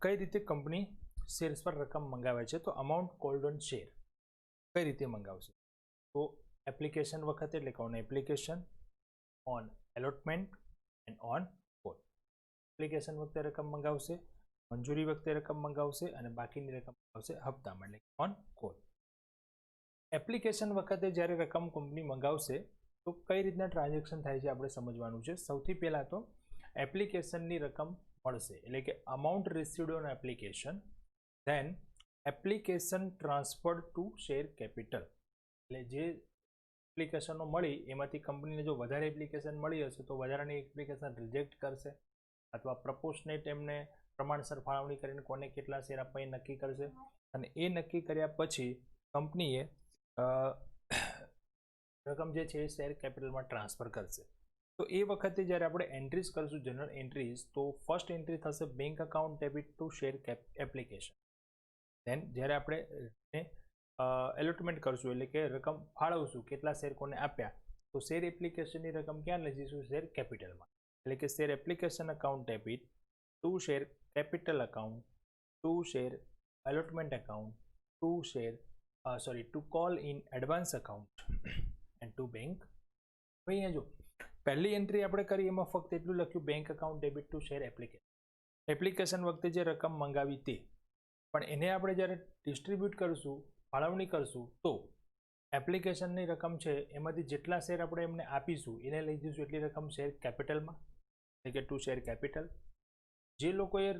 કઈ રીતે company shares પર રકમ મંગાવે છે? તો અમાઉન્ટ કોલ્ડ ઓન શેર કઈ રીતે મંગાવશે? તો એપ્લિકેશન વખતે, એટલે કે on application, on allotment and on call. Application વખતે રકમ મંગાવશે, મંજૂરી વખતે રકમ મંગાવશે અને બાકીની રકમ મંગાવશે હપ્તામાં, એટલે ઓન કોલ. એપ્લિકેશન વખતે જ્યારે રકમ કંપની મંગાવશે તો કઈ રીતના ટ્રાન્ઝેક્શન થાય છે આપણે સમજવાનું છે. સૌથી પહેલાં તો એપ્લિકેશનની રકમ મળશે, એટલે કે amount received on application, then application transferred to share capital. એટલે જે એપ્લિકેશનો મળી એમાંથી કંપનીને જો વધારે એપ્લિકેશન મળી હશે તો વધારાની એપ્લિકેશન રિજેક્ટ કરશે અથવા પ્રપોર્શનેટ એમને પ્રમાણસર ફાળવણી કરીને કોને કેટલા શેર આપવા એ નક્કી કરશે અને એ નક્કી કર્યા પછી કંપનીએ રકમ જે છે એ શેર કેપિટલમાં ટ્રાન્સફર કરશે. તો એ વખતે જ્યારે આપણે એન્ટ્રીઝ કરીશું, જનરલ એન્ટ્રીઝ, તો ફર્સ્ટ એન્ટ્રી થશે bank account debit to share application. Then જ્યારે આપણે એલોટમેન્ટ કરશું, એટલે કે રકમ ફાળવશું, કેટલા શેર કોને આપ્યા, તો શેર એપ્લિકેશનની રકમ ક્યાં લઈ જઈશું? શેર કેપિટલમાં. એટલે કે share application account debit to share capital account to share allotment account to call in advance account and to bank. હવે અહીંયા જો પહેલી એન્ટ્રી આપણે કરી એમાં ફક્ત એટલું લખ્યું bank account debit to share application વખતે જે રકમ મંગાવી તે, પણ એને આપણે જ્યારે ડિસ્ટ્રીબ્યુટ કરશું, ફાળવણી કરશું, તો એપ્લિકેશનની રકમ છે એમાંથી જેટલા શેર આપણે એમને આપીશું એને લઈ જઈશું એટલી રકમ શેર કેપિટલમાં, એટલે કે ટુ શેર કેપિટલ. જે લોકોએ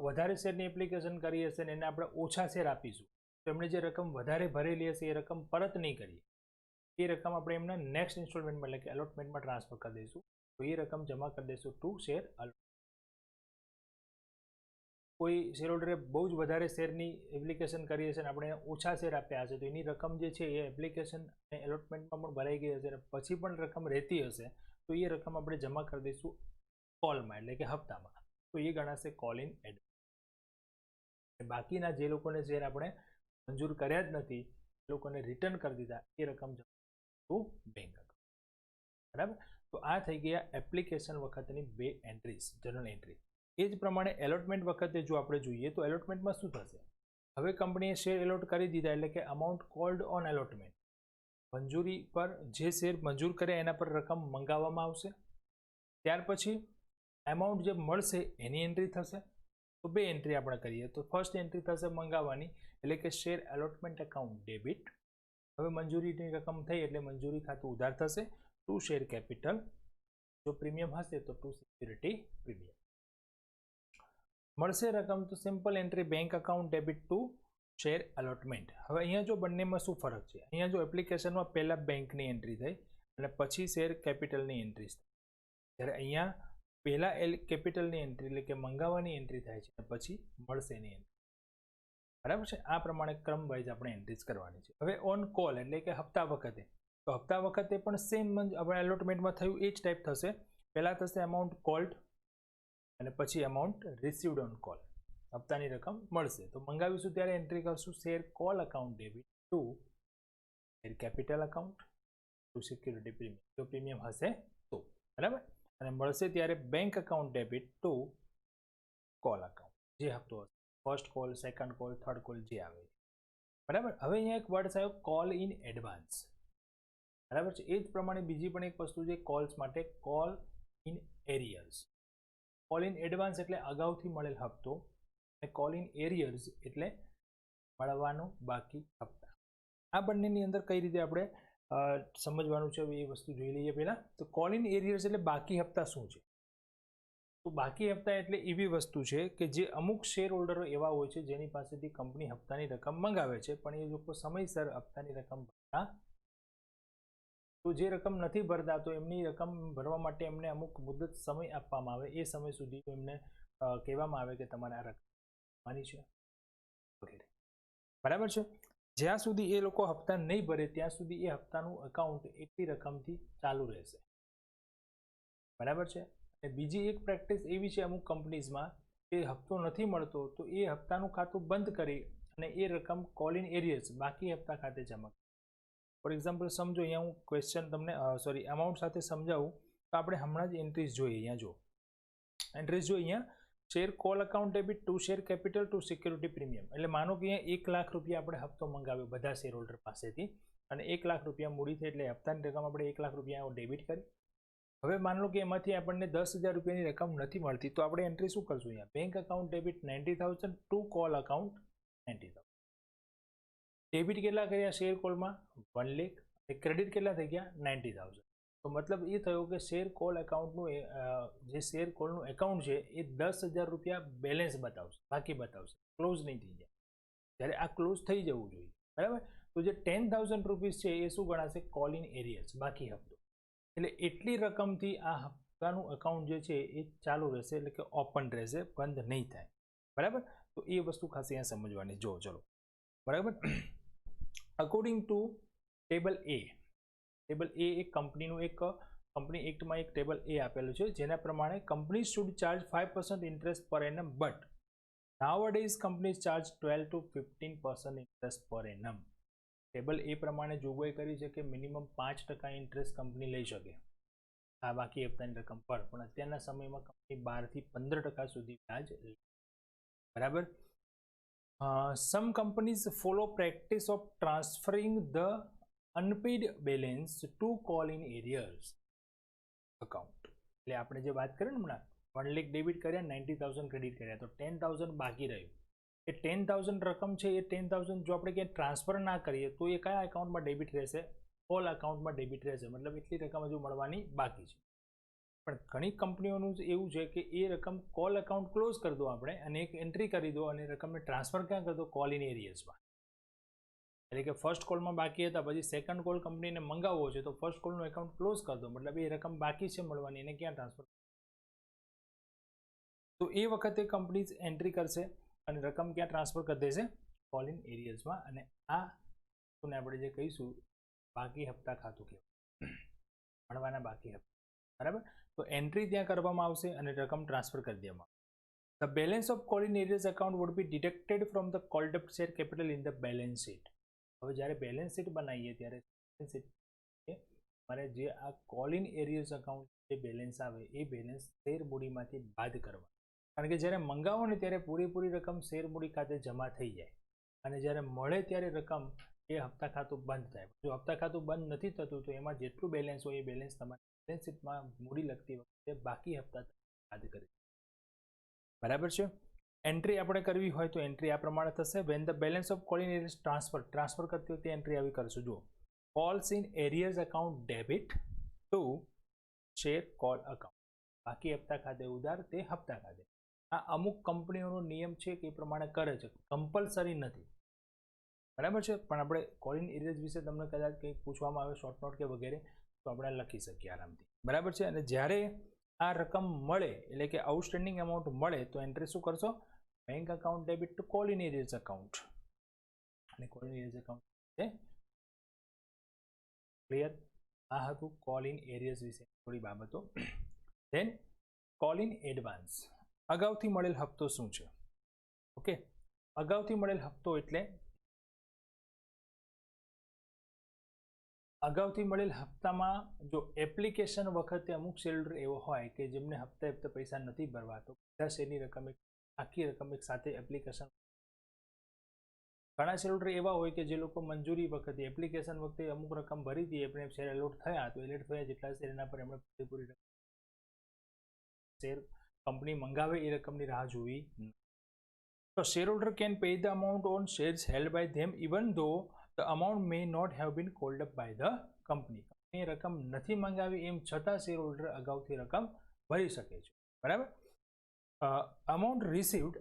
વધારે શેરની એપ્લિકેશન કરી હશે ને એને આપણે ઓછા શેર આપીશું તો એમણે જે રકમ વધારે ભરેલી હશે એ રકમ પરત નહીં કરીએ, એ રકમ આપણે એમને નેક્સ્ટ ઇન્સ્ટોલમેન્ટમાં, એટલે કે એલોટમેન્ટમાં ટ્રાન્સફર કરી દઈશું. તો એ રકમ જમા કરી દઈશું ટુ શેર એલોટમેન્ટ. કોઈ શેર હોલ્ડરે બહુ જ વધારે શેરની એપ્લિકેશન કરી હશે અને આપણે ઓછા શેર આપ્યા હશે તો એની રકમ જે છે એ એપ્લિકેશન અને એલોટમેન્ટમાં પણ ભરાઈ ગઈ હશે અને પછી પણ રકમ રહેતી હશે તો એ રકમ આપણે જમા કરી દઈશું કોલમાં, એટલે કે હપ્તામાં. તો એ ગણાશે કોલ ઇન એડવાન્સ. બાકીના જે લોકોને શેર આપણે મંજૂર કર્યા જ નથી એ લોકોને રિટર્ન કરી દીધા, એ રકમ જમા ટુ બેંક અકાઉન્ટ. બરાબર. તો આ થઈ ગયા એપ્લિકેશન વખતની બે એન્ટ્રીઝ, જનરલ એન્ટ્રી. એ જ પ્રમાણે એલોટમેન્ટ વખતે જો આપણે જોઈએ તો એલોટમેન્ટમાં શું થશે? હવે કંપનીએ શેર એલોટ કરી દીધા, એટલે કે અમાઉન્ટ કોલ્ડ ઓન એલોટમેન્ટ. મંજૂરી પર જે શેર મંજૂર કરે એના પર રકમ મંગાવવામાં આવશે. ત્યાર પછી એમાઉન્ટ જે મળશે એની એન્ટ્રી થશે. તો બે એન્ટ્રી આપણે કરીએ તો ફર્સ્ટ એન્ટ્રી થશે મંગાવવાની, એટલે કે શેર એલોટમેન્ટ અકાઉન્ટ ડેબિટ. હવે મંજૂરીની રકમ થઈ એટલે મંજૂરી ખાતું ઉધાર થશે ટુ શેર કેપિટલ. જો પ્રીમિયમ હશે તો ટુ સિક્યુરિટી પ્રીમિયમ. મળશે રકમ તો simple entry bank account debit to share allotment. હવે અહીંયા જો બંનેમાં શું ફરક છે? અહીંયા જો એપ્લિકેશનમાં પહેલા બેંકની એન્ટ્રી થઈ અને પછી શેર કેપિટલની એન્ટ્રી થઈ, જ્યારે અહીંયા પહેલા કેપિટલની એન્ટ્રી, એટલે કે મંગાવવાની એન્ટ્રી થાય છે અને પછી મળશેની એન્ટ્રી. બરાબર છે. આ પ્રમાણે ક્રમ વાઇઝ આપણે એન્ટ્રીઝ કરવાની છે. હવે ઓન કોલ, એટલે કે હપ્તા વખતે, તો હપ્તા વખતે પણ સેમ આપણે એલોટમેન્ટમાં થયું એ જ ટાઈપ થશે. પહેલાં થશે અમાઉન્ટ કોલ્ડ અને પછી અમાઉન્ટ રિસીવ્ડ ઓન કોલ. હપ્તાની રકમ મળશે તો મંગાવીશું ત્યારે એન્ટ્રી કરશું share call account debit to share capital account to security premium, જો પ્રીમિયમ હશે તો. બરાબર. અને મળશે ત્યારે bank account debit to call account, જે હપ્તો હશે, first call, second call, third call જે આવે. બરાબર. હવે અહીંયા એક વર્ડ આવ્યો કોલ ઇન એડવાન્સ. બરાબર છે. એ જ પ્રમાણે બીજી પણ એક વસ્તુ છે કોલ્સ માટે, call in arrears. Call in advance એટલે અગાઉથી મળેલ હપ્તો અને કોલ ઇન એરિયર્સ એટલે મળવાનું બાકી હપ્તા. આ બંનેની અંદર કઈ રીતે આપણે સમજવાનું છે એ વસ્તુ જોઈ લઈએ પહેલાં. તો કોલ ઇન એરિયર્સ એટલે બાકી હપ્તા શું છે? તો બાકી હપ્તા એટલે એવી વસ્તુ છે કે જે અમુક શેર હોલ્ડરો એવા હોય છે જેની પાસેથી કંપની હપ્તાની રકમ મંગાવે છે પણ એ લોકો સમયસર હપ્તાની રકમ ભરતા, તો જે રકમ નથી ભરતા તો એમની રકમ ભરવા માટે એમને અમુક મુદત સમય આપવામાં આવે. એ સમય સુધી એમને કહેવામાં આવે કે તમારે આ રકમ ભરવાની છે વગેરે. બરાબર છે. જ્યાં સુધી એ લોકો હપ્તા નહીં ભરે ત્યાં સુધી એ હપ્તાનું અકાઉન્ટ એટલી રકમથી ચાલુ રહેશે. બરાબર છે. અને બીજી એક પ્રેક્ટિસ એવી છે અમુક કંપનીઝમાં કે હપ્તો નથી મળતો તો એ હપ્તાનું ખાતું બંધ કરી અને એ રકમ કોલ ઇન એરિયર્સ બાકી હપ્તા ખાતે જમા. ફોર એક્ઝામ્પલ સમજો, અહીંયા હું ક્વેશ્ચન તમને અમાઉન્ટ સાથે સમજાવું તો આપણે હમણાં જ એન્ટ્રીઝ જોઈએ. અહીંયા જો એન્ટ્રીઝ જો, અહીંયા share call account debit to share capital to security premium. એટલે માનો કે અહીંયા 1 લાખ રૂપિયા આપણે હપ્તો મંગાવ્યો બધા શેર હોલ્ડર પાસેથી અને 1 લાખ રૂપિયા મૂડી થઈ, એટલે હપ્તાની રકમ આપણે 1 લાખ રૂપિયા ડેબિટ કરી. હવે માન લો કે એમાંથી આપણને 10,000 રૂપિયાની રકમ નથી મળતી, તો આપણે એન્ટ્રી શું કરશું? અહીંયા bank account debit 90,000 to call account 90,000. Debit કેટલા કર્યા શેર કોલમાં? 1 લાખ. અને ક્રેડિટ કેટલા થઈ ગયા? 90,000. તો મતલબ એ થયો કે શેર કોલ એકાઉન્ટનું જે શેર કોલનું એકાઉન્ટ છે એ 10,000 રૂપિયા બેલેન્સ બતાવશે, બાકી બતાવશે, ક્લોઝ નહીં થઈ જાય. જ્યારે આ ક્લોઝ થઈ જવું જોઈએ, બરાબર. તો જે 10,000 રૂપીસ છે એ શું ગણાશે? કોલ ઇન એરિયર્સ, બાકી હપ્તો. એટલે એટલી રકમથી આ હપ્તાનું એકાઉન્ટ જે છે એ ચાલુ રહેશે, એટલે કે ઓપન રહેશે, બંધ નહીં થાય, બરાબર. તો એ વસ્તુ ખાસ અહીંયા સમજવાની. જો ચલો, બરાબર. According to table A, table A એક કંપનીનું એક કંપની એક્ટમાં એક ટેબલ એ આપેલું છે, જેના પ્રમાણે company should charge 5% interest per annum, but nowadays companies charge 12 to 15% interest per annum. Table A પ્રમાણે જોગવાઈ કરી છે કે મિનિમમ 5% ઇન્ટરેસ્ટ કંપની લઈ શકે આ બાકી હપ્તાની રકમ પર, પણ અત્યારના સમયમાં કંપની 12 થી 15% સુધી વ્યાજ લે, બરાબર. Some companies follow practice of transferring the unpaid balance to call in arrears account. એટલે આપણે જે વાત કરી ને હમણાં 1 લાખ ડેબિટ કર્યા, 90,000 ક્રેડિટ કર્યા, તો 10,000 બાકી રહ્યું. એ 10,000 રકમ છે એ 10,000 જો આપણે ક્યાંય ટ્રાન્સફર ના કરીએ તો એ કયા એકાઉન્ટમાં ડેબિટ રહેશે? કોલ અકાઉન્ટમાં ડેબિટ રહેશે. મતલબ એટલી રકમ હજુ મળવાની બાકી છે. પણ ઘણી કંપનીઓનું એવું છે કે એ રકમ કોલ અકાઉન્ટ ક્લોઝ કરી દો આપણે અને એક એન્ટ્રી કરી દો અને રકમને ટ્રાન્સફર ક્યાં કરી દો? કોલ ઇન એરિયર્સમાં. એટલે કે ફર્સ્ટ કોલમાં બાકી હતા, પછી સેકન્ડ કોલ કંપનીને મંગાવવો છે તો ફર્સ્ટ કોલનું એકાઉન્ટ ક્લોઝ કરી દો, મતલબ એ રકમ બાકી છે મળવાની, એને ક્યાં ટ્રાન્સફર? તો એ વખતે કંપની એન્ટ્રી કરશે અને રકમ ક્યાં ટ્રાન્સફર કરી દેશે? કોલ ઇન એરિયર્સમાં. અને આ વસ્તુને આપણે જે કહીશું બાકી હપ્તા ખાતું કહેવાય, મળવાના બાકી હપ્તા, બરાબર. તો એન્ટ્રી ત્યાં કરવામાં આવશે અને રકમ ટ્રાન્સફર કરી દેવામાં આવશે. The balance of call in arrears account would be deducted from the cold up share capital in the balance sheet. હવે જ્યારે બેલેન્સ શીટ બનાવીએ ત્યારે મારે જે આ કોલ ઇન એરિયર્સ એકાઉન્ટ જે બેલેન્સ આવે એ બેલેન્સ શેર મૂડીમાંથી બાદ કરવા. કારણ કે જ્યારે મંગાવો ને ત્યારે પૂરેપૂરી રકમ શેર મૂડી ખાતે જમા થઈ જાય અને જ્યારે મળે ત્યારે રકમ એ હપ્તા ખાતું બંધ થાય. જો હપ્તા ખાતું બંધ નથી થતું તો એમાં જેટલું બેલેન્સ હોય એ બેલેન્સ તમારે બેલેન્સ શીટમાં મૂડી લખતી વખતે બાકી હપ્તા બાદ કરી, બરાબર છે. એન્ટ્રી આપણે કરવી હોય તો એન્ટ્રી આ પ્રમાણે થશે. When the balance of call in arrears transfer કરતી વખતે એન્ટ્રી આવી કરશું. જો calls in arrears account debit to share call account, બાકી હપ્તા ખાતે ઉધાર તે હપ્તા ખાતે. આ અમુક કંપનીઓનો નિયમ છે કે એ પ્રમાણે કરે છે, કમ્પલસરી નથી, બરાબર છે. પણ આપણે કોલ ઇન એરિયર્સ વિશે તમને કદાચ કંઈક પૂછવામાં આવે શોર્ટ નોટ કે વગેરે તો આપણે લખી શકીએ આરામથી, બરાબર છે. અને જ્યારે આ રકમ મળે એટલે કે આઉટસ્ટેન્ડિંગ અમાઉન્ટ મળે તો એન્ટ્રી શું કરશો? Bank account debit two call in arrears account. અને કોલ ઇન એરિયર્સ એકાઉન્ટ છે ક્લિયર. આ હતું કોલ ઇન એરિયર્સ વિશે થોડી બાબતો. ધેન કોલ ઇન એડવાન્સ, અગાઉથી મળેલ હપ્તો શું છે? ઓકે, અગાઉથી મળેલ હપ્તો એટલે અગાઉથી મળેલ હપ્તામાં જો એપ્લિકેશન વખતે અમુક શેરહોલ્ડર એવો હોય કે જેમને હપ્તે હપ્તે પૈસા નથી ભરવા, તો બધા શેરની રકમ આખી રકમ એક સાથે એપ્લિકેશન. ઘણા શેરહોલ્ડર એવા હોય કે જે લોકો મંજૂરી વખતે એપ્લિકેશન વખતે અમુક રકમ ભરી હતી, એમને શેર એલોટ થયા તો એલોટ થયા જેટલા શેર એના પર એમણે પૂરેપૂરી રકમ શેર કંપની મંગાવે એ રકમની રાહ જોવી. તો shareholder can pay the amount on shares held by them even though the amount may not have been called up by the company. કંપનીએ રકમ નથી મંગાવી એમ છતાં શેરહોલ્ડર અગાઉથી રકમ ભરી શકે છે, બરાબર. Amount received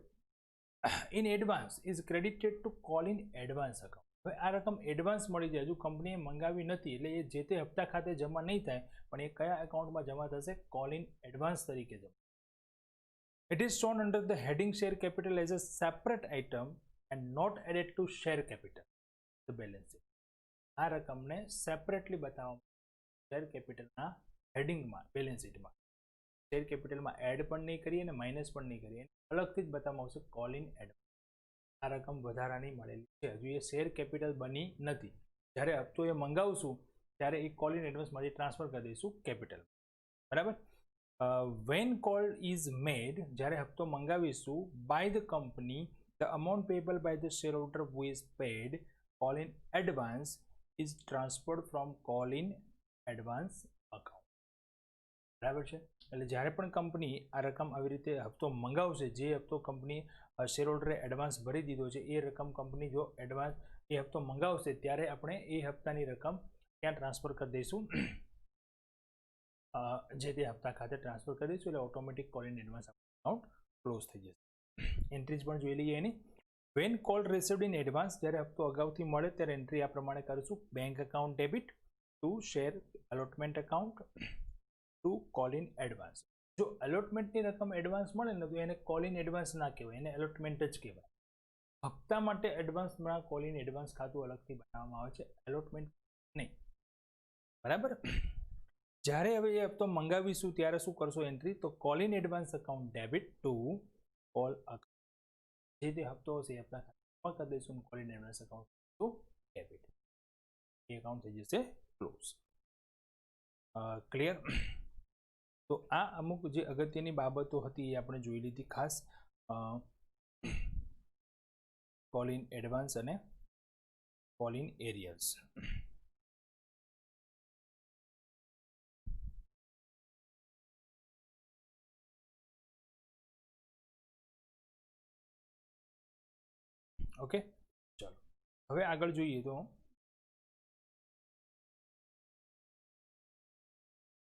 in advance is credited two call in advance account. હવે આ રકમ એડવાન્સ મળી જાય, હજુ કંપનીએ મંગાવી નથી એટલે એ જે તે હપ્તા ખાતે જમા નહીં થાય, પણ એ કયા એકાઉન્ટમાં જમા થશે? કોલ ઇન એડવાન્સ તરીકે જમા. It is shown under the heading share capital as a separate item and not added to share capital, the balance sheet. આ રકમને સેપરેટલી બતાવવામાં શેર કેપિટલના હેડિંગમાં બેલેન્સ શીટમાં શેર કેપિટલમાં એડ પણ નહીં કરીએ અને માઇનસ પણ નહીં કરીએ, અલગથી જ બતાવવામાં આવશે કોલ ઇન એડવાન્સ. આ રકમ વધારાની મળેલી છે, હજુ એ શેર કેપિટલ બની નથી. જ્યારે હપ્તો એ મંગાવશું ત્યારે એ કોલ ઇન એડવાન્સમાંથી ટ્રાન્સફર કરી દઈશું કેપિટલ, બરાબર. વેન કોલ ઇઝ મેડ, જ્યારે હપ્તો મંગાવીશું by the company, the amount payable by the share holder who is paid call in advance is transferred from call in advance account. બરાબર છે. એટલે જ્યારે પણ કંપની આ રકમ આવી રીતે હપ્તો મંગાવશે, જે હપ્તો કંપની શેર હોલ્ડરે એડવાન્સ ભરી દીધો છે, એ રકમ કંપની જો એડવાન્સ એ હપ્તો મંગાવશે ત્યારે આપણે એ હપ્તાની રકમ ત્યાં ટ્રાન્સફર કરી દઈશું, જે તે હપ્તા ખાતે ટ્રાન્સફર કરી દઈશું, એટલે automatic call in advance account close થઈ જશે. એન્ટ્રીઝ પણ જોઈ લઈએ એની. When call received in advance, જ્યારે હપ્તો અગાઉથી મળે ત્યારે એન્ટ્રી આ પ્રમાણે કરીશું: bank account debit to share allotment account to call in advance. જો અલોટમેન્ટની રકમ એડવાન્સ મળે ને તો એને કોલ ઇન એડવાન્સ ના કહેવાય, એને અલોટમેન્ટ જ કહેવાય. હપ્તા માટે એડવાન્સમાં કોલ ઇન એડવાન્સ ખાતું અલગથી બનાવવામાં આવે છે, એલોટમેન્ટ નહીં. બરાબર. જ્યારે હવે એ હપ્તો મંગાવીશું ત્યારે શું કરશો એન્ટ્રી? તો call in advance account debit to call account, જે તે હપ્તો હશે એ હપ્તા ખાતામાં કરી દઈશું, call in advance account to debit. A account થઈ જશે ક્લોઝ. ક્લિયર? તો આ અમુક જે અગત્યની બાબતો હતી એ આપણે જોઈ લીધી ખાસ, કોલ ઇન એડવાન્સ અને કોલ ઇન એરિયર્સ. ઓકે, ચાલો હવે આગળ જોઈએ તો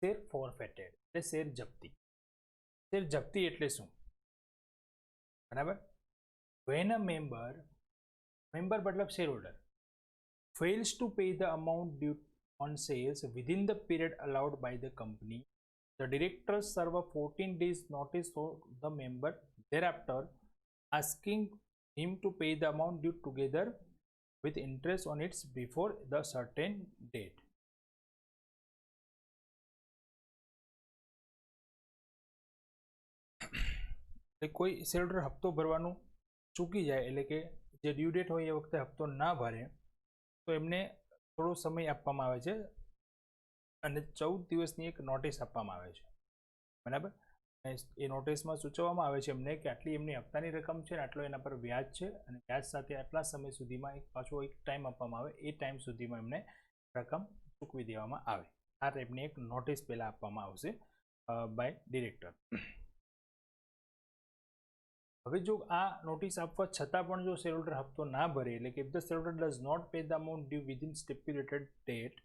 શેર ફોરફેટેડ એટલે શેર જપ્તી. શેર જપ્તી એટલે શું? બરાબર. વેન અ મેમ્બર મતલબ share holder fails to pay the amount due on sales within the period allowed by the company, the directors serve a 14 days notice to the member thereafter, asking him to pay the amount due together with interest on it before the certain date. કોઈ share holder હપ્તો ભરવાનું ચૂકી જાય, એટલે કે જે due date હોય એ વખતે હપ્તો ના ભરે, તો એમને થોડો સમય આપવામાં આવે છે અને 14 દિવસની એક નોટિસ આપવામાં આવે છે. બરાબર. એ નોટિસમાં સૂચવવામાં આવે છે એમને કે આટલી એમની હપ્તાની રકમ છે, આટલો એના પર વ્યાજ છે, અને વ્યાજ સાથે આટલા સમય સુધીમાં એક પાછો એક ટાઈમ આપવામાં આવે, એ ટાઈમ સુધીમાં એમને રકમ ચૂકવી દેવામાં આવે. આ ટાઈપની એક નોટિસ પહેલાં આપવામાં આવશે બાય ડિરેક્ટર. હવે જો આ નોટિસ આપવા છતાં પણ જો શેર હોલ્ડર હપ્તો ના ભરે, એટલે કે if the shareholder does not pay the amount due within stipulated date,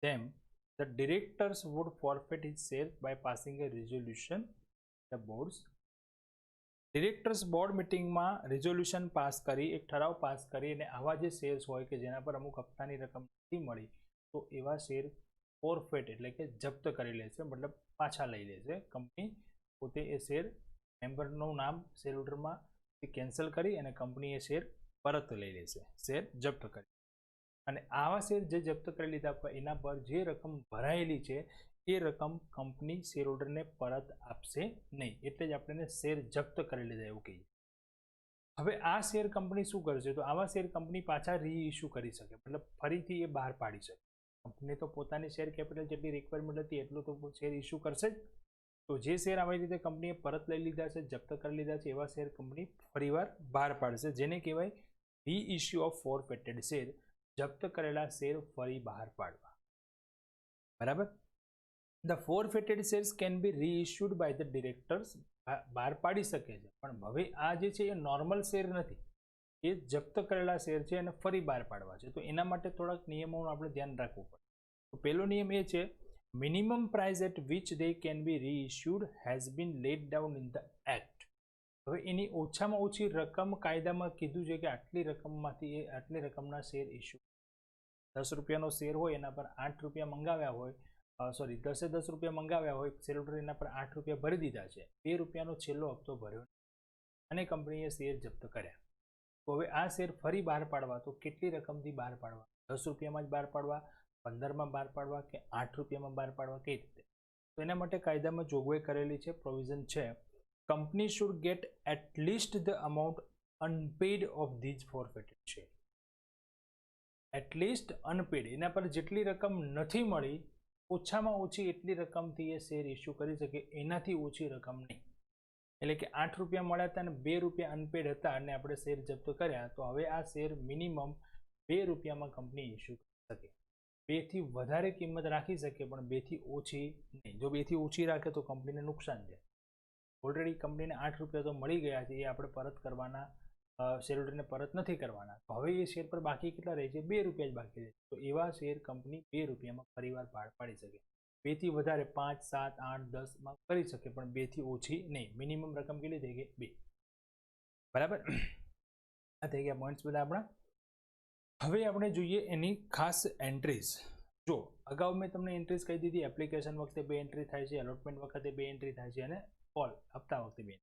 then the directors would forfeit his shares by passing a resolution. The boards directors board મિટિંગમાં રિઝોલ્યુશન પાસ કરી, એક ઠરાવ pass કરી, અને આવા જે શેર્સ હોય કે જેના પર અમુક હપ્તાની રકમ નથી મળી, તો એવા શેર ફોરફેટ એટલે કે જપ્ત કરી લેશે, મતલબ પાછા લઈ લેશે. કંપની પોતે એ શેર મેમ્બરનું નામ શેર હોલ્ડરમાં કેન્સલ કરી અને કંપની એ શેર પરત લઈ લેશે, શેર જપ્ત કરી. અને આવા શેર જે જપ્ત કરી લીધા એના પર જે રકમ ભરાયેલી છે એ રકમ કંપની શેર હોલ્ડરને પરત આપશે નહીં, એટલે જ આપણે શેર જપ્ત કરી લીધા એવું કહીએ. હવે આ શેર કંપની શું કરશે? તો આવા શેર કંપની પાછા રીઇશ્યુ કરી શકે, મતલબ ફરીથી એ બહાર પાડી શકે. કંપની તો પોતાની શેર કેપિટલ જેટલી રિક્વાયરમેન્ટ હતી એટલું તો શેર ઇસ્યુ કરશે જ. તો જે શેર આવી રીતે કંપનીએ પરત લઈ લીધા છે, જપ્ત કરી લીધા છે, એવા શેર કંપની ફરીવાર બહાર પાડશે, જેને કહેવાય રીઇશ્યુ ઓફ ફોરફેટેડ શેર. જપ્ત કરેલા શેર ફરી બહાર પાડવા. બરાબર. The forfeited shares can be reissued by the directors. બહાર પાડી શકે છે, પણ હવે આ જે છે એ નોર્મલ શેર નથી, એ જપ્ત કરેલા શેર છે અને ફરી બહાર પાડવા છે. તો એના માટે થોડાક નિયમોનું આપણે ધ્યાન રાખવું પડે. તો પહેલો નિયમ એ છે, minimum price at which they can be reissued has been laid down in the act. હવે એની ઓછામાં ઓછી રકમ કાયદામાં કીધું છે કે આટલી રકમમાંથી એ આટલી રકમના શેર ઇસ્યુ. 10 રૂપિયાનો શેર હોય, એના પર 8 રૂપિયા મંગાવ્યા હોય, 10 રૂપિયા મંગાવ્યા હોય, શેર હોલ્ડર એના પર 8 રૂપિયા ભરી દીધા છે, 2 રૂપિયાનો છેલ્લો હપ્તો ભર્યો અને કંપનીએ શેર જપ્ત કર્યા. તો હવે આ શેર ફરી બહાર પાડવા, તો કેટલી રકમથી બહાર પાડવા? 10 રૂપિયામાં જ બહાર પાડવા, 15માં બહાર પાડવા, કે 8 રૂપિયામાં બહાર પાડવા, કઈ રીતે? તો એના માટે કાયદામાં જોગવાઈ કરેલી છે, પ્રોવિઝન છે, company should get at least the amount unpaid of these forfeited share. At least unpaid, એના પર જેટલી રકમ નથી મળી ઓછામાં ઓછી એટલી રકમથી એ શેર ઇસ્યુ કરી શકે, એનાથી ઓછી રકમ નહીં. એટલે કે 8 રૂપિયા મળ્યા હતા અને 2 રૂપિયા અનપેડ હતા અને આપણે શેર જપ્ત કર્યા, તો હવે આ શેર મિનિમમ 2 રૂપિયામાં કંપની ઇસ્યુ કરી શકે. 2 થી વધારે કિંમત રાખી શકે પણ 2 થી ઓછી નહીં. જો 2 થી ઓછી રાખે તો કંપનીને નુકસાન છે. ઓલરેડી કંપનીને 8 રૂપિયા તો મળી ગયા છે, એ આપણે પરત કરવાના, શેરહોલ્ડરને પરત નથી કરવાના. તો હવે એ શેર પર બાકી કેટલા રહે છે? 2 રૂપિયા જ બાકી રહે છે. તો એવા શેર કંપની 2 રૂપિયામાં ફરીવાર બહાર પાડી શકે. 2 થી વધારે 5, 7, 8, 10માં કરી શકે પણ 2 થી ઓછી નહીં. મિનિમમ રકમ કેટલી થઈ ગઈ? 2. બરાબર. આ થઈ ગયા પોઈન્ટ્સ બધા આપણા. હવે આપણે જોઈએ એની ખાસ એન્ટ્રીઝ. જો અગાઉ મેં તમને એન્ટ્રીઝ કહી દીધી, એપ્લિકેશન વખતે 2 એન્ટ્રી થાય છે, એલોટમેન્ટ વખતે 2 એન્ટ્રી થાય છે અને કોલ હપ્તા વખતે 2.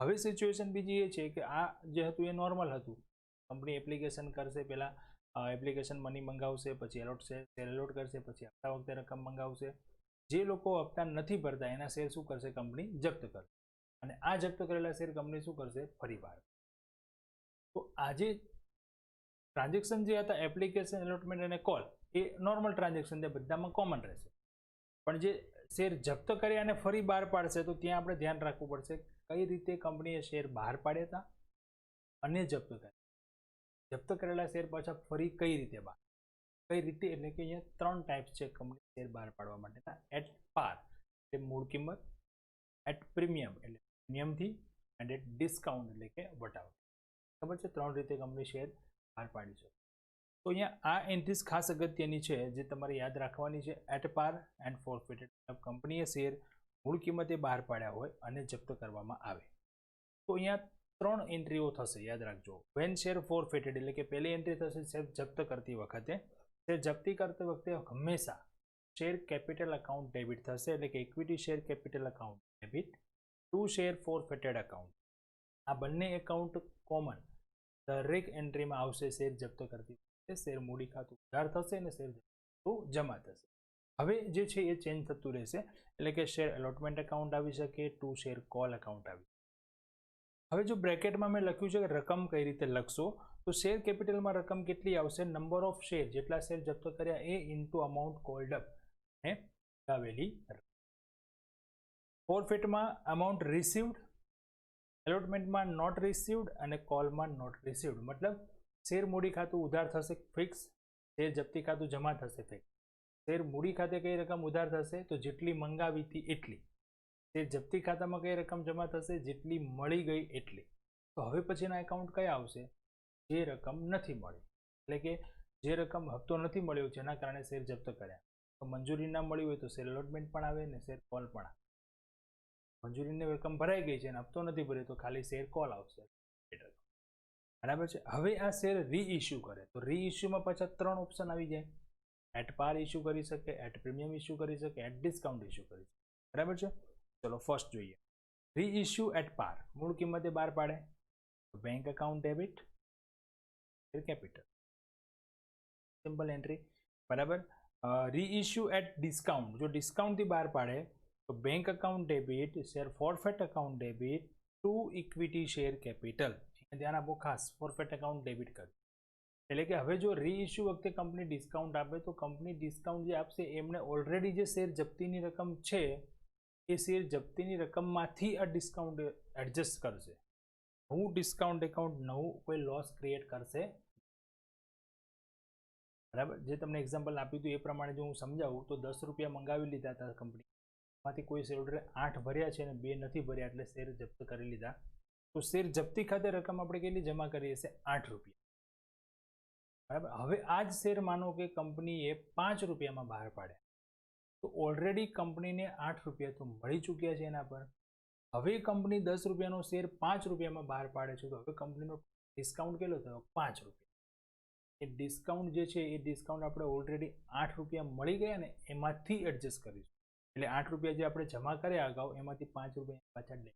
હવે સિચ્યુએશન બીજી એ છે કે આ જે હતું એ નોર્મલ હતું. કંપની એપ્લિકેશન કરશે, પહેલાં એપ્લિકેશન મની મંગાવશે, પછી એલોટ કરશે, પછી હપ્તા વખતે રકમ મંગાવશે. જે લોકો હપ્તા નથી ભરતા એના શેર શું કરશે? કંપની જપ્ત કરશે. અને આ જપ્ત કરેલા શેર કંપની શું કરશે? ફરી બહાર. તો આજે ટ્રાન્ઝેક્શન જે હતા એપ્લિકેશન, એલોટમેન્ટ અને કોલ, એ નોર્મલ ટ્રાન્ઝેક્શન છે, બધામાં કોમન રહેશે. પણ જે શેર જપ્ત કર્યા અને ફરી બહાર પાડશે તો ત્યાં આપણે ધ્યાન રાખવું પડશે કઈ રીતે કંપનીએ શેર બહાર પાડ્યા હતા અને જપ્ત કર્યા. જપ્ત કરેલા શેર પાછા ફરી કઈ રીતે બહાર, કઈ રીતે, એટલે કે અહીંયા 3 ટાઈપ્સ છે કંપની શેર બહાર પાડવા માટેના. એટ પાર એટલે મૂળ કિંમત, એટ પ્રીમિયમ એટલે પ્રીમિયમથી, એન્ડ એટ ડિસ્કાઉન્ટ એટલે કે વટાવ. ખબર છે? 3 રીતે કંપની શેર બહાર પાડી છે. તો અહીંયા આ એન્ટ્રીઝ ખાસ અગત્યની છે જે તમારે યાદ રાખવાની છે. એટ પાર એન્ડ ફોરફિટેડ, કંપનીએ શેર મૂળ કિંમતે બહાર પાડ્યા હોય અને જપ્ત કરવામાં આવે. તો અહીંયા 3 એન્ટ્રીઓ થશે, યાદ રાખજો. વેન શેર ફોરફિટેડ એટલે કે પહેલી એન્ટ્રી થશે શેર જપ્ત કરતી વખતે. શેર જપ્તી કરતી વખતે હંમેશા શેર કેપિટલ અકાઉન્ટ ડેબિટ થશે, એટલે કે equity share capital account debit to share forfeited account. આ બંને એકાઉન્ટ કોમન દરેક એન્ટ્રીમાં આવશે. શેર જપ્ત કરતી વખતે શેર મૂડી ખાતું ઉધાર થશે અને શેર જમા થશે. હવે જે છે એ ચેન્જ થતું રહેશે, એટલે કે શેર એલોટમેન્ટ એકાઉન્ટ આવી શકે, ટુ શેર કોલ એકાઉન્ટ આવી. હવે જો બ્રેકેટમાં મેં લખ્યું છે કે રકમ કઈ રીતે લખશો, તો શેર કેપિટલમાં રકમ કેટલી આવશે? નંબર ઓફ શેર, જેટલા શેર જપ્ત કર્યા એ ઇન્ટુ અમાઉન્ટ કોલ્ડ અપ અને આવેલી. ફોરફિટમાં અમાઉન્ટ રિસીવ્ડ, એલોટમેન્ટમાં નોટ રિસીવ્ડ અને કોલમાં નોટ રિસીવ્ડ. મતલબ શેર મૂડી ખાતું ઉધાર થશે ફિક્સ, શેર જપ્તી ખાતું જમા થશે ફિક્સ. શેર મૂડી ખાતે કઈ રકમ ઉધાર થશે? તો જેટલી મંગાવી હતી એટલી. શેર જપ્તી ખાતામાં કઈ રકમ જમા થશે? જેટલી મળી ગઈ એટલી. તો હવે પછીના એકાઉન્ટ કયા આવશે? જે રકમ નથી મળી, એટલે કે જે રકમ હપ્તો નથી મળ્યો જેના કારણે શેર જપ્ત કર્યા. તો મંજૂરી ના મળી હોય તો શેર એલોટમેન્ટ પણ આવે ને શેર કોલ પણ આવે. મંજૂરીની રકમ ભરાઈ ગઈ છે અને હપ્તો નથી ભર્યો તો ખાલી શેર કોલ આવશે. બરાબર છે. હવે આ શેર રીઇશ્યુ કરે તો રીઇશ્યુમાં પાછા 3 ઓપ્શન આવી જાય. એટ પાર ઇશ્યુ કરી શકે, એટ પ્રીમિયમ ઇશ્યુ કરી શકે, એટ ડિસ્કાઉન્ટ ઇશ્યુ કરી શકે. બરાબર છે. ચલો ફર્સ્ટ જોઈએ. રીઇશ્યુ એટ પાર, મૂળ કિંમતે બહાર પાડે. Bank account debit, capital, simple entry. બરાબર. રીઇશ્યુ એટ ડિસ્કાઉન્ટ, જો ડિસ્કાઉન્ટથી બહાર પાડે તો bank account debit, share forfeit account debit to equity share capital. ધ્યાન આપો ખાસ, ફોરફેટ એકાઉન્ટ ડેબિટ કરે. એટલે કે હવે જો રીઇશ્યુ વખતે કંપની ડિસ્કાઉન્ટ આપે તો કંપની ડિસ્કાઉન્ટ જે આપશે એમણે ઓલરેડી જે શેર જપ્તીની રકમ છે એ શેર જપ્તીની રકમમાંથી આ ડિસ્કાઉન્ટ એડજસ્ટ કરશે. નવું ડિસ્કાઉન્ટ એકાઉન્ટ નવું કોઈ લોસ ક્રિએટ કરશે. બરાબર. જે તમને એક્ઝામ્પલ આપ્યું હતું એ પ્રમાણે જો હું સમજાવું તો 10 રૂપિયા મંગાવી લીધા હતા કંપની, માંથી કોઈ શેરહોલ્ડરે 8 ભર્યા છે અને 2 નથી ભર્યા એટલે શેર જપ્ત કરી લીધા. તો શેર જપ્તી ખાતે રકમ આપણે કેટલી જમા કરી હશે? 8 રૂપિયા. બરાબર. હવે આ જ શેર માનો કે કંપનીએ 5 રૂપિયામાં બહાર પાડ્યા તો ઓલરેડી કંપનીને 8 રૂપિયા તો મળી ચૂક્યા છે એના પર. હવે કંપની 10 રૂપિયાનો શેર 5 રૂપિયામાં બહાર પાડે છે તો હવે કંપનીનો ડિસ્કાઉન્ટ કેટલો થયો? 5 રૂપિયા. એ ડિસ્કાઉન્ટ જે છે એ ડિસ્કાઉન્ટ આપણે ઓલરેડી 8 રૂપિયા મળી ગયા ને એમાંથી એડજસ્ટ કરીશું. એટલે 8 રૂપિયા જે આપણે જમા કર્યા અગાઉ એમાંથી 5 રૂપિયા પાછા લે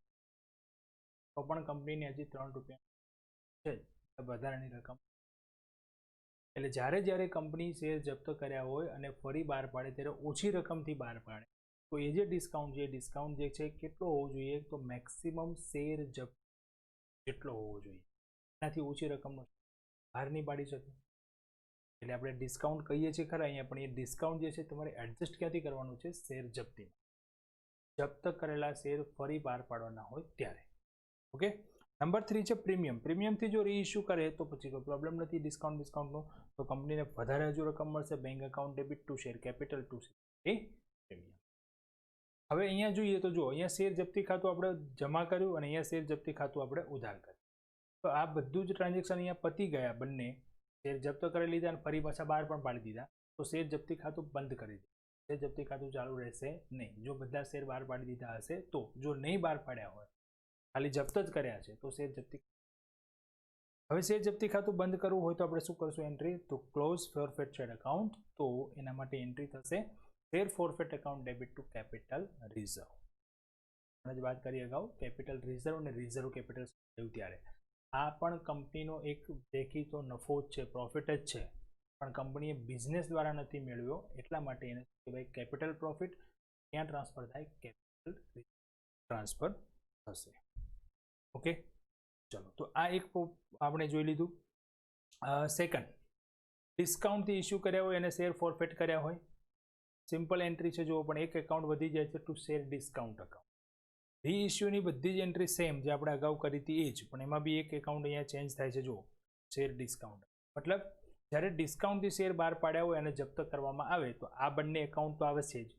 તો પણ કંપનીને હજી 3 રૂપિયા છે વધારાની રકમ. એટલે જ્યારે કંપની શેર જપ્ત કર્યા હોય અને ફરી બહાર પાડે ત્યારે ઓછી રકમથી બહાર પાડે તો એ જે ડિસ્કાઉન્ટ જે છે કેટલો હોવો જોઈએ? તો મેક્સિમમ શેર જપ્ત જેટલો હોવો જોઈએ. એનાથી ઓછી રકમનો બહાર નહીં પાડી શકે. એટલે આપણે ડિસ્કાઉન્ટ કહીએ છીએ ખરા અહીંયા, પણ એ ડિસ્કાઉન્ટ જે છે તમારે એડજસ્ટ ક્યાંથી કરવાનું છે? શેર જપ્તીમાં. જપ્ત કરેલા શેર ફરી બહાર પાડવાના હોય ત્યારે. ઓકે. નંબર 3 છે પ્રીમિયમ. પ્રીમિયમથી જો રીઇશ્યુ કરે તો પછી કોઈ પ્રોબ્લેમ નથી ડિસ્કાઉન્ટનો, તો કંપનીને વધારે હજુ રકમ મળશે. Bank account debit to share capital two share A premium. હવે અહીંયા જોઈએ તો જો અહીંયા શેર જપ્તી ખાતું આપણે જમા કર્યું અને અહીંયા શેર જપ્તી ખાતું આપણે ઉધાર કર્યું. તો આ બધું જ ટ્રાન્ઝેક્શન અહીંયા પતી ગયા. બંને શેર જપ્ત કરી લીધા અને ફરી પાછા બહાર પણ પાડી દીધા. તો શેર જપ્તી ખાતું બંધ કરી દીધું. શેર જપ્તી ખાતું ચાલુ રહેશે નહીં જો બધા શેર બહાર પાડી દીધા હશે તો. જો નહીં બહાર પાડ્યા હોય, ખાલી જપ્ત જ કર્યા છે, તો શેર જપ્તી. હવે શેર જપ્તી ખાતું બંધ કરવું હોય તો આપણે શું કરશું? એન્ટ્રી તો ક્લોઝ ફોરફેટેડ એકાઉન્ટ. તો એના માટે એન્ટ્રી થશે share forfeit account debit to capital reserve. આપણે જ વાત કરી અગાઉ કેપિટલ રિઝર્વ અને રિઝર્વ કેપિટલ થયું ત્યારે આ પણ કંપનીનો એક દેખીતો નફો જ છે, પ્રોફિટ જ છે, પણ કંપનીએ બિઝનેસ દ્વારા નથી મેળવ્યો, એટલા માટે એને કહેવાય કેપિટલ પ્રોફિટ. ક્યાં ટ્રાન્સફર થાય? કેપિટલ ટ્રાન્સફર થશે. ઓકે, ચલો તો આ એક આપણે જોઈ લીધું. સેકન્ડ, ડિસ્કાઉન્ટથી ઇસ્યુ કર્યા હોય અને શેર ફોરફેટ કર્યા હોય. સિમ્પલ એન્ટ્રી છે જુઓ, પણ એક એકાઉન્ટ વધી જાય છે ટુ શેર ડિસ્કાઉન્ટ એકાઉન્ટ. રીઇશ્યુની બધી જ એન્ટ્રી સેમ જે આપણે અગાઉ કરી હતી એ જ, પણ એમાં બી એક એકાઉન્ટ અહીંયા ચેન્જ થાય છે જુઓ, શેર ડિસ્કાઉન્ટ. મતલબ જ્યારે ડિસ્કાઉન્ટથી શેર બહાર પાડ્યા હોય અને જપ્ત કરવામાં આવે તો આ બંને એકાઉન્ટ તો આવશે જ.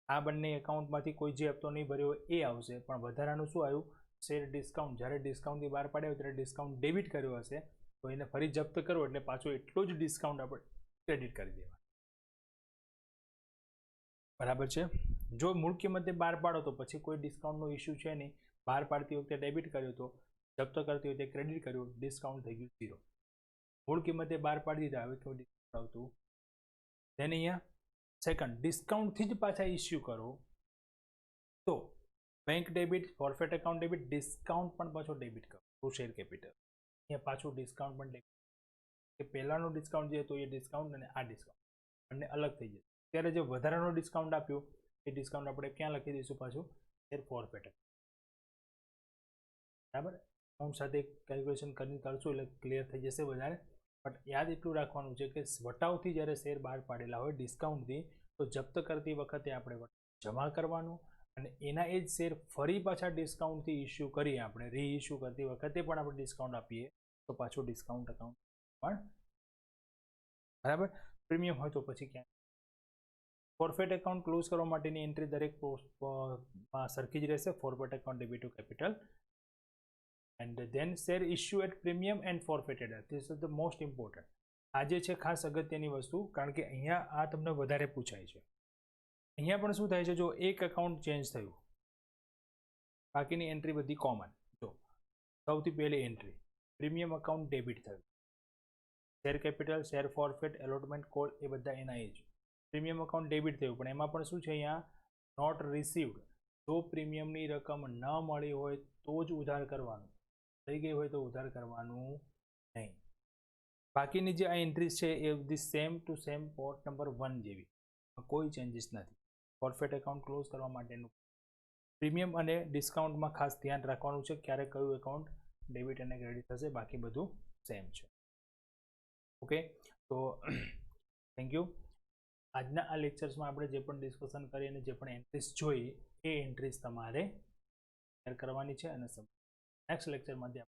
આ બંને એકાઉન્ટમાંથી કોઈ જે હપ્તો નહીં ભર્યો હોય એ આવશે, પણ વધારાનું શું આવ્યું? Share discount. જ્યારે ડિસ્કાઉન્ટથી બહાર પાડ્યા હોય ત્યારે ડિસ્કાઉન્ટ ડેબિટ કર્યો હશે તો એને ફરી જપ્ત કરો એટલે પાછો એટલો જ ડિસ્કાઉન્ટ આપણે ક્રેડિટ કરી દેવા. બરાબર છે. જો મૂળ કિંમતે બહાર પાડો તો પછી કોઈ ડિસ્કાઉન્ટનો ઇસ્યુ છે નહીં. બહાર પાડતી વખતે ડેબિટ કર્યો તો જપ્ત કરતી વખતે ક્રેડિટ કર્યું, ડિસ્કાઉન્ટ થઈ ગયું 0. મૂળ કિંમતે બહાર પાડી દીધા, હવે કોઈ ડિસ્કાઉન્ટ આવતું. then અહીંયા સેકન્ડ, ડિસ્કાઉન્ટથી જ પાછા ઇસ્યુ કરો તો bank debit, forfeit account debit, discount પણ પાછો ડેબિટ કરો ટુ શેર કેપિટલ. અહીંયા પાછું ડિસ્કાઉન્ટ પણ ડેબિટ. કે પહેલાંનું ડિસ્કાઉન્ટ જે તો એ ડિસ્કાઉન્ટ અને આ ડિસ્કાઉન્ટ બંને અલગ થઈ જશે. ત્યારે જે વધારાનું ડિસ્કાઉન્ટ આપ્યું એ ડિસ્કાઉન્ટ આપણે ક્યાં લખી દઈશું? પાછું શેર ફોરફેટ. બરાબર. એકાઉન્ટ સાથે કેલ્ક્યુલેશન કરીને કરશું એટલે ક્લિયર થઈ જશે વધારે. બટ યાદ એટલું રાખવાનું છે કે વટાવથી જ્યારે શેર બહાર પાડેલા હોય ડિસ્કાઉન્ટથી તો જપ્ત કરતી વખતે આપણે જમા કરવાનું અને એના એ જ શેર ફરી પાછા ડિસ્કાઉન્ટથી ઇસ્યુ કરીએ આપણે રીઇસ્યુ કરતી વખતે પણ આપણે ડિસ્કાઉન્ટ આપીએ તો પાછું ડિસ્કાઉન્ટ એકાઉન્ટ પણ. બરાબર. પ્રીમિયમ હોય તો પછી ક્યાં? ફોરફેટ એકાઉન્ટ ક્લોઝ કરવા માટેની એન્ટ્રી દરેક સરખી જ રહેશે. Forfeit account debit to capital and then share issue at premium and forfeited. This is the most important. આ જે છે ખાસ અગત્યની વસ્તુ, કારણ કે અહીંયા આ તમને વધારે પૂછાય છે. અહીંયા પણ શું થાય છે? જો એક એકાઉન્ટ ચેન્જ થયું, બાકીની એન્ટ્રી બધી કોમન. જો સૌથી પહેલી એન્ટ્રી પ્રીમિયમ એકાઉન્ટ ડેબિટ થયું, share capital, share forfeit, allotment code એ બધા એના એ જ. પ્રીમિયમ એકાઉન્ટ ડેબિટ થયું, પણ એમાં પણ શું છે? અહીંયા નોટ રિસીવ્ડ. જો પ્રીમિયમની રકમ ન મળી હોય તો જ ઉધાર કરવાનું, થઈ ગઈ હોય તો ઉધાર કરવાનું નહીં. બાકીની જે આ એન્ટ્રીઝ છે એ the same to same part number 1 જેવી, કોઈ ચેન્જીસ નથી. ફોરફેટ એકાઉન્ટ ક્લોઝ કરવા માટેનું પ્રીમિયમ અને ડિસ્કાઉન્ટમાં ખાસ ધ્યાન રાખવાનું છે ક્યારે કયું એકાઉન્ટ ડેબિટ અને ક્રેડિટ થશે, બાકી બધું સેમ છે. ઓકે, તો થેન્ક યુ. આજના આ લેક્ચર્સમાં આપણે જે પણ ડિસ્કશન કરી અને જે પણ એન્ટ્રીઝ જોઈ એ એન્ટ્રીઝ તમારે શેર કરવાની છે અને નેક્સ્ટ લેક્ચરમાંથી